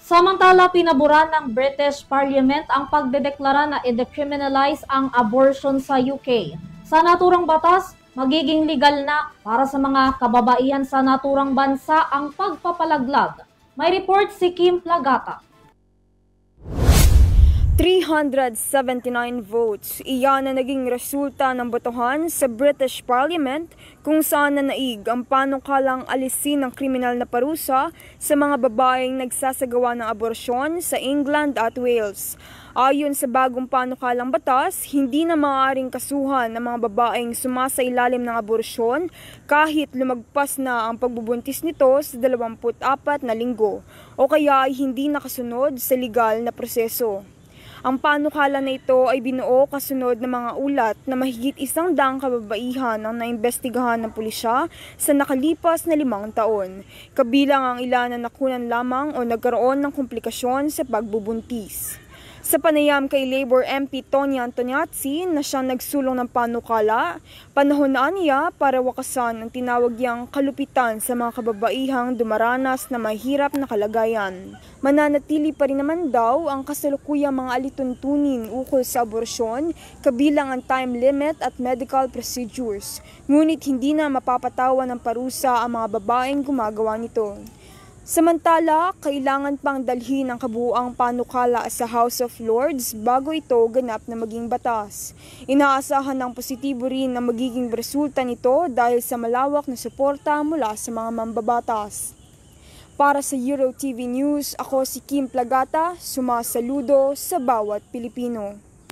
Samantala, pinabura ng British Parliament ang pagdedeklara na i-decriminalize ang abortion sa UK. Sa naturang batas, magiging legal na para sa mga kababaihan sa naturang bansa ang pagpapalaglag. May report si Kim Plagata. 379 votes. Iyan ang naging resulta ng botohan sa British Parliament kung saan nanaig ang panukalang alisin ng kriminal na parusa sa mga babaeng nagsasagawa ng aborsyon sa England at Wales. Ayon sa bagong panukalang batas, hindi na maaaring kasuhan ng mga babaeng sumasailalim ng aborsyon kahit lumagpas na ang pagbubuntis nito sa 24 na linggo o kaya ay hindi nakasunod sa legal na proseso. Ang panukala na ito ay binuo kasunod ng mga ulat na mahigit 100 kababaihan ang naimbestigahan ng pulisya sa nakalipas na 5 taon, kabilang ang ilan na nakunan lamang o nagkaroon ng komplikasyon sa pagbubuntis. Sa panayam kay Labour MP Tonya Antoniazzi na siyang nagsulong ng panukala, panahon na niya para wakasan ang tinawag niyang kalupitan sa mga kababaihang dumaranas na mahirap na kalagayan. Mananatili pa rin naman daw ang kasalukuyang mga alituntunin ukol sa aborsyon, kabilang ang time limit at medical procedures. Ngunit hindi na mapapatawa ng parusa ang mga babaeng gumagawa nito. Samantala, kailangan pang dalhin ang kabuuang panukala sa House of Lords bago ito ganap na maging batas. Inaasahan ng positibo rin na magiging resulta nito dahil sa malawak na suporta mula sa mga mambabatas. Para sa EuroTV News, ako si Kim Plagata, sumasaludo sa bawat Pilipino.